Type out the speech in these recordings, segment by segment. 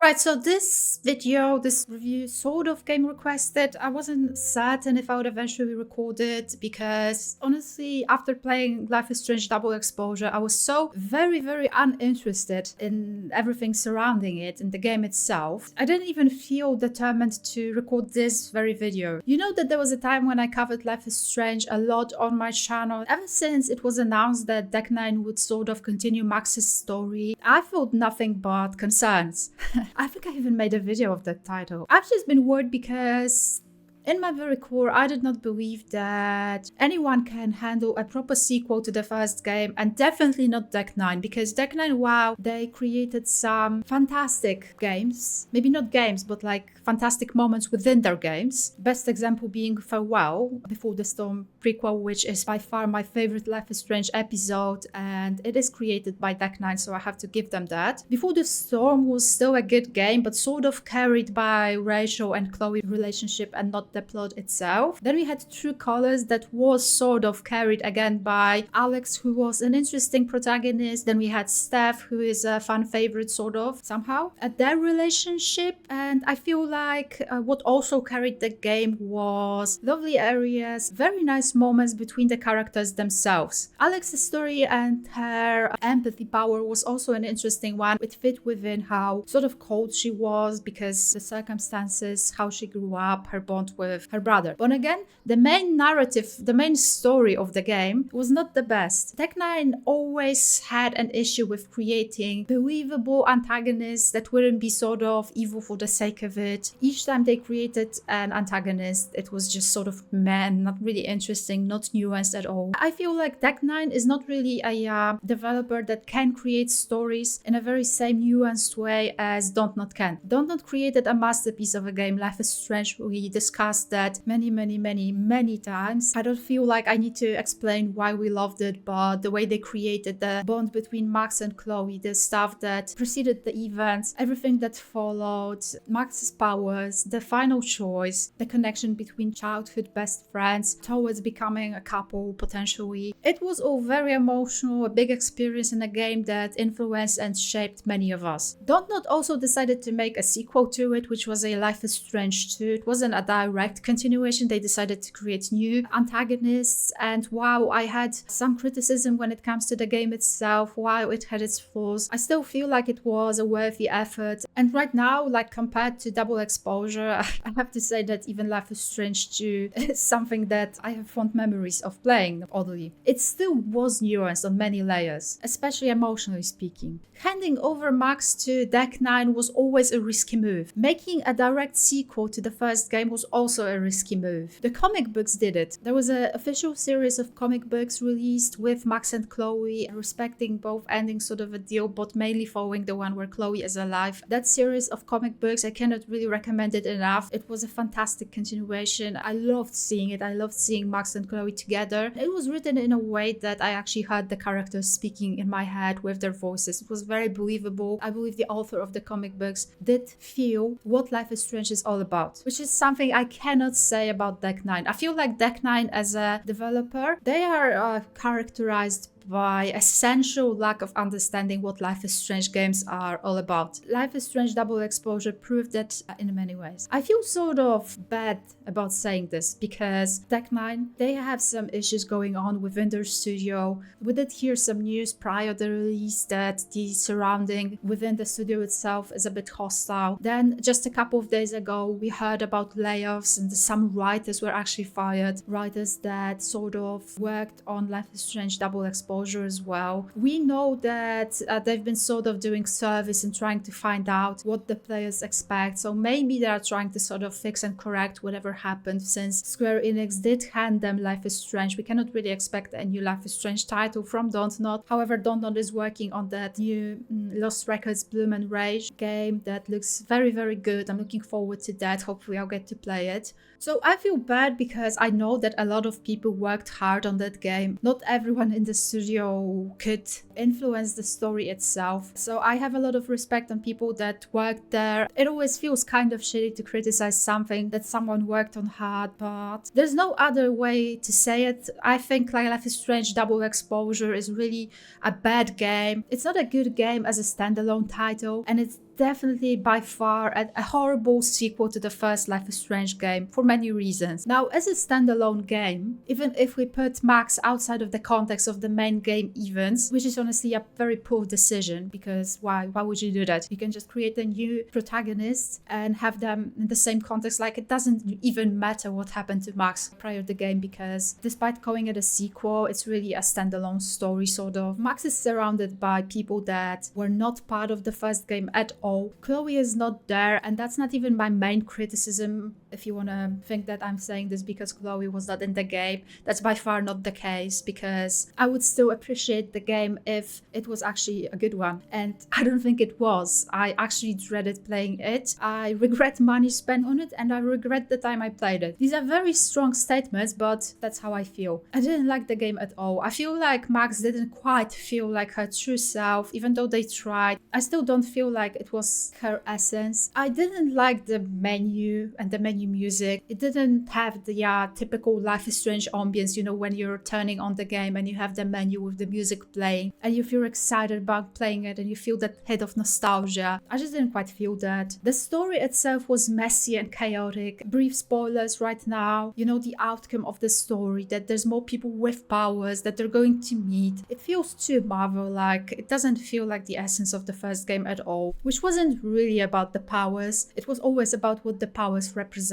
Right, so this video, this review sort of came requested. I wasn't certain if I would eventually record it because honestly, after playing Life is Strange Double Exposure, I was so very uninterested in everything surrounding it, in the game itself. I didn't even feel determined to record this very video. You know that there was a time when I covered Life is Strange a lot on my channel. Ever since it was announced that Deck 9 would sort of continue Max's story, I felt nothing but concerns. I think I even made a video of that title. I've just been worried because in my very core, I did not believe that anyone can handle a proper sequel to the first game, and definitely not Deck 9, because Deck 9, wow, they created some fantastic games. Maybe not games, but like fantastic moments within their games. Best example being Farewell, Before the Storm prequel, which is by far my favorite Life is Strange episode, and it is created by Deck 9, so I have to give them that. Before the Storm was still a good game, but sort of carried by Rachel and Chloe relationship and not the plot itself. Then we had True Colors, that was sort of carried again by Alex, who was an interesting protagonist. Then we had Steph, who is a fan favorite sort of somehow at their relationship. And I feel like what also carried the game was lovely areas, very nice moments between the characters themselves. Alex's story and her empathy power was also an interesting one. It fit within how sort of cold she was because the circumstances, how she grew up, her bond with her brother. But again, the main narrative, the main story of the game was not the best. Deck 9 always had an issue with creating believable antagonists that wouldn't be sort of evil for the sake of it. Each time they created an antagonist, it was just sort of not really interesting, not nuanced at all. I feel like Deck 9 is not really a developer that can create stories in a very same nuanced way as Dontnod can. Dontnod created a masterpiece of a game, Life is Strange. We discussed that many times. I don't feel like I need to explain why we loved it, but the way they created the bond between Max and Chloe, the stuff that preceded the events, everything that followed, Max's powers, the final choice, the connection between childhood best friends towards becoming a couple potentially. It was all very emotional, a big experience in a game that influenced and shaped many of us. Dontnod also decided to make a sequel to it, which was a Life is Strange 2. It wasn't a direct continuation. They decided to create new antagonists, and while I had some criticism when it comes to the game itself, while it had its flaws, I still feel like it was a worthy effort. And right now, like compared to Double Exposure, I have to say that even Life is Strange 2 is something that I have fond memories of playing, oddly. It still was nuanced on many layers, especially emotionally speaking. Handing over Max to Deck 9 was always a risky move. Making a direct sequel to the first game was also a risky move. The comic books did it. There was an official series of comic books released with Max and Chloe, respecting both endings sort of a deal, but mainly following the one where Chloe is alive. That series of comic books, I cannot really recommend it enough. It was a fantastic continuation. I loved seeing it. I loved seeing Max and Chloe together. It was written in a way that I actually heard the characters speaking in my head with their voices. It was very believable. I believe the author of the comic books did feel what Life is Strange is all about, which is something I cannot say about Deck 9. I feel like Deck 9 as a developer, they are characterized by essential lack of understanding what Life is Strange games are all about. Life is Strange Double Exposure proved that in many ways. I feel sort of bad about saying this because Deck 9, they have some issues going on within their studio. We did hear some news prior to the release that the surrounding within the studio itself is a bit hostile. Then just a couple of days ago, we heard about layoffs and some writers were actually fired. Writers that sort of worked on Life is Strange Double Exposure as well. We know that they've been sort of doing service and trying to find out what the players expect. So maybe they are trying to sort of fix and correct whatever happened, since Square Enix did hand them Life is Strange. We cannot really expect a new Life is Strange title from Dontnod. However, Dontnod is working on that new Lost Records Bloom and Rage game that looks very good. I'm looking forward to that. Hopefully I'll get to play it. So I feel bad because I know that a lot of people worked hard on that game. Not everyone in the studio could influence the story itself. So I have a lot of respect on people that worked there. It always feels kind of shitty to criticize something that someone worked on hard, but there's no other way to say it. I think like Life is Strange Double Exposure is really a bad game. It's not a good game as a standalone title, and it definitely by far a horrible sequel to the first Life is Strange game for many reasons. Now, as a standalone game, even if we put Max outside of the context of the main game events, which is honestly a very poor decision, because why would you do that? You can just create a new protagonist and have them in the same context. Like, it doesn't even matter what happened to Max prior to the game, because despite calling it a sequel, it's really a standalone story sort of. Max is surrounded by people that were not part of the first game at all. Chloe is not there, and that's not even my main criticism. If you want to think that I'm saying this because Chloe was not in the game, that's by far not the case, because I would still appreciate the game if it was actually a good one, and I don't think it was. I actually dreaded playing it. I regret money spent on it, and I regret the time I played it. These are very strong statements, but that's how I feel. I didn't like the game at all. I feel like Max didn't quite feel like her true self, even though they tried. I still don't feel like it was her essence. I didn't like the menu and the menu music. It didn't have the typical Life is Strange ambience, you know, when you're turning on the game and you have the menu with the music playing and you feel excited about playing it and you feel that hit of nostalgia. I just didn't quite feel that. The story itself was messy and chaotic. Brief spoilers right now. You know the outcome of the story, that there's more people with powers that they're going to meet. It feels too Marvel-like. It doesn't feel like the essence of the first game at all, which wasn't really about the powers. It was always about what the powers represented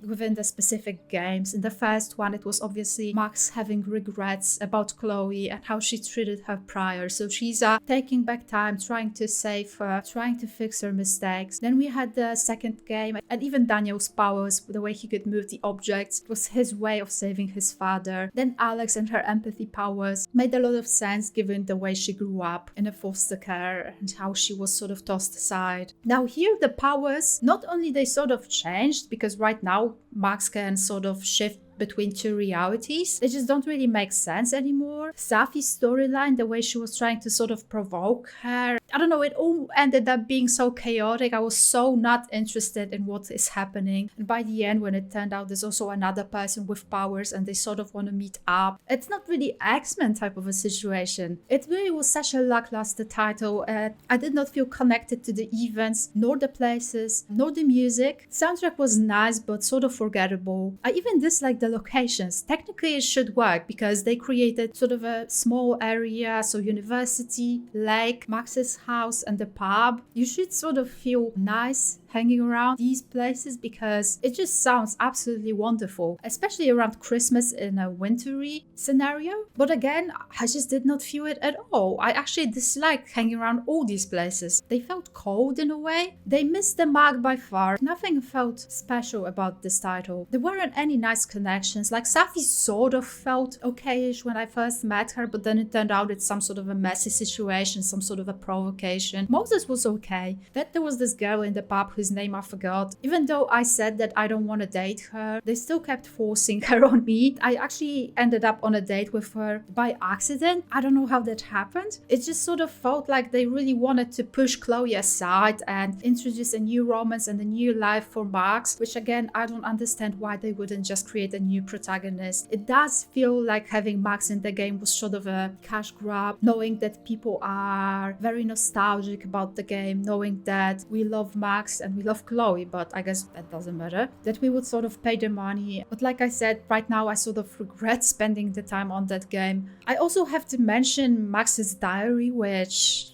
within the specific games. In the first one, it was obviously Max having regrets about Chloe and how she treated her prior. So she's taking back time, trying to save her, trying to fix her mistakes. Then we had the second game, and even Daniel's powers, the way he could move the objects, was his way of saving his father. Then Alex and her empathy powers made a lot of sense given the way she grew up in a foster care and how she was sort of tossed aside. Now here the powers, not only they sort of changed, because right now Max can sort of shift between two realities. They just don't really make sense anymore. Safi's storyline, the way she was trying to sort of provoke her, I don't know, it all ended up being so chaotic. I was so not interested in what is happening. And by the end, when it turned out there's also another person with powers and they sort of want to meet up, it's not really X-Men type of a situation. It really was such a lackluster title. I did not feel connected to the events, nor the places, nor the music. Soundtrack was nice, but sort of forgettable. I even disliked the locations. Technically it should work because they created sort of a small area, so university, lake, Max's house and the pub. You should sort of feel nice hanging around these places because it just sounds absolutely wonderful, especially around Christmas in a wintry scenario. But again, I just did not feel it at all. I actually disliked hanging around all these places. They felt cold in a way. They missed the mark by far. Nothing felt special about this title. There weren't any nice connections. Like Safi sort of felt okay-ish when I first met her, but then it turned out it's some sort of a messy situation, some sort of a provocation. Moses was okay. Then there was this girl in the pub whose name I forgot. Even though I said that I don't want to date her, they still kept forcing her on me. I actually ended up on a date with her by accident. I don't know how that happened. It just sort of felt like they really wanted to push Chloe aside and introduce a new romance and a new life for Max, which again, I don't understand why they wouldn't just create a new protagonist. It does feel like having Max in the game was sort of a cash grab, knowing that people are very nostalgic about the game, knowing that we love Max and we love Chloe, but I guess that doesn't matter, that we would sort of pay the money. But like I said, right now I sort of regret spending the time on that game. I also have to mention Max's diary, which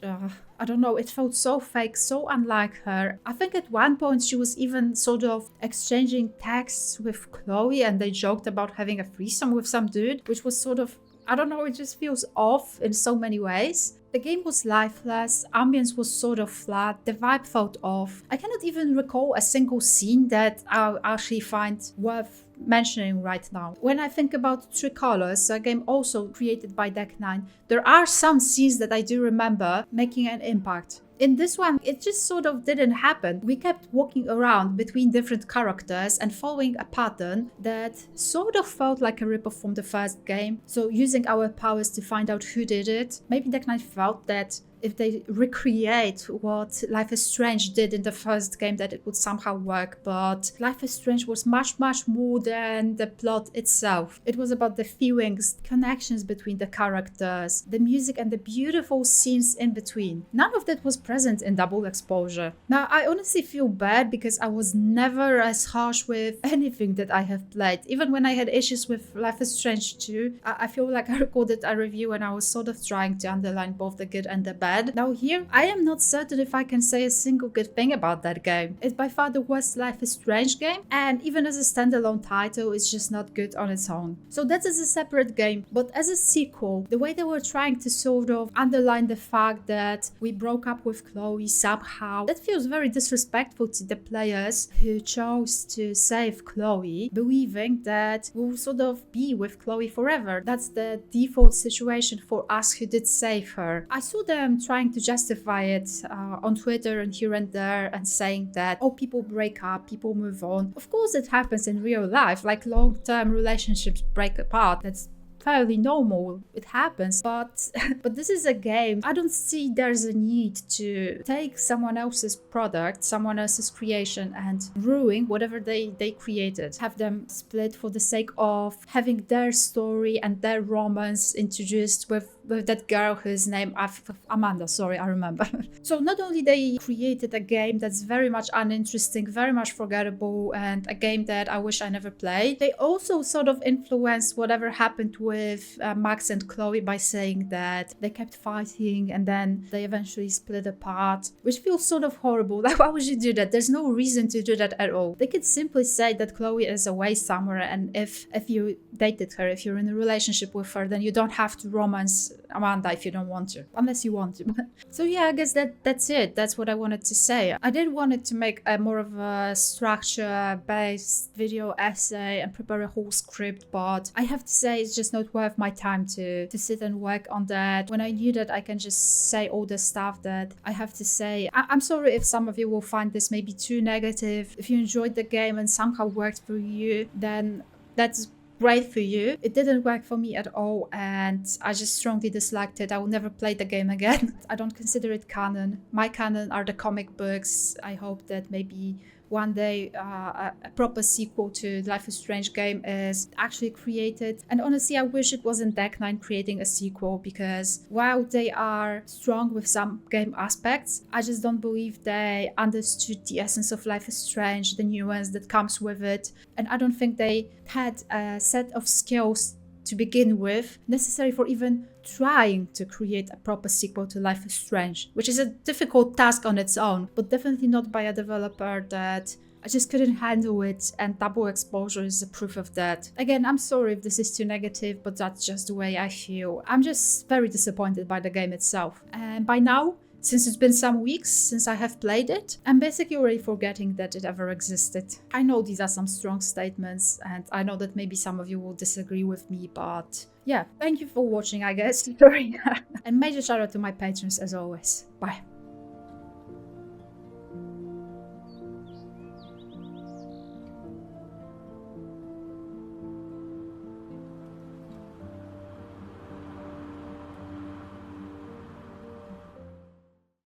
I don't know, it felt so fake, so unlike her. I think at one point she was even sort of exchanging texts with Chloe and they joked about having a threesome with some dude, which was sort of, I don't know, it just feels off in so many ways. The game was lifeless, ambience was sort of flat, the vibe felt off. I cannot even recall a single scene that I actually find worth mentioning right now. When I think about True Colors, a game also created by Deck 9, there are some scenes that I do remember making an impact. In this one, it just sort of didn't happen. We kept walking around between different characters and following a pattern that sort of felt like a ripoff from the first game. So using our powers to find out who did it. Maybe Deck 9 felt that if they recreate what Life is Strange did in the first game, that it would somehow work. But Life is Strange was much, much more than the plot itself. It was about the feelings, connections between the characters, the music, and the beautiful scenes in between. None of that was present in Double Exposure. Now, I honestly feel bad because I was never as harsh with anything that I have played. Even when I had issues with Life is Strange 2, I feel like I recorded a review and I was sort of trying to underline both the good and the bad. Now here, I am not certain if I can say a single good thing about that game. It's by far the worst Life is Strange game, and even as a standalone title, it's just not good on its own. So that is a separate game, but as a sequel, the way they were trying to sort of underline the fact that we broke up with Chloe somehow, that feels very disrespectful to the players who chose to save Chloe, believing that we'll sort of be with Chloe forever. That's the default situation for us who did save her. I saw them trying to justify it on Twitter and here and there, and saying that, oh, people break up, people move on. Of course it happens in real life, like long-term relationships break apart. That's fairly normal, it happens, but this is a game. I don't see there's a need to take someone else's product, someone else's creation, and ruin whatever they created. Have them split for the sake of having their story and their romance introduced with that girl whose name Amanda, sorry, I remember. So not only they created a game that's very much uninteresting, very much forgettable, and a game that I wish I never played, they also sort of influenced whatever happened with Max and Chloe by saying that they kept fighting and then they eventually split apart, which feels sort of horrible. Like, why would you do that? There's no reason to do that at all. They could simply say that Chloe is away somewhere, and if you dated her, if you're in a relationship with her, then you don't have to romance Amanda if you don't want to, unless you want to. So yeah, I guess that's it. That's what I wanted to say. I did want it to make a more of a structure-based video essay and prepare a whole script, but I have to say it's just not worth my time to sit and work on that when I knew that I can just say all the stuff that I have to say. I'm sorry if some of you will find this maybe too negative. If you enjoyed the game and somehow worked for you, then that's great for you. It didn't work for me at all, and I just strongly disliked it. I will never play the game again. I don't consider it canon. My canon are the comic books. I hope that maybe one day a proper sequel to Life is Strange game is actually created. And honestly, I wish it wasn't Deck 9 creating a sequel, because while they are strong with some game aspects, I just don't believe they understood the essence of Life is Strange, the nuance that comes with it. And I don't think they had a set of skills to begin with necessary for even trying to create a proper sequel to Life is Strange, which is a difficult task on its own, but definitely not by a developer that I just couldn't handle it, and Double Exposure is a proof of that. Again, I'm sorry if this is too negative, but that's just the way I feel. I'm just very disappointed by the game itself. And by now, since it's been some weeks since I have played it, I'm basically already forgetting that it ever existed. I know these are some strong statements, and I know that maybe some of you will disagree with me, but yeah, thank you for watching, I guess. Sorry. And major shout out to my patrons as always. Bye.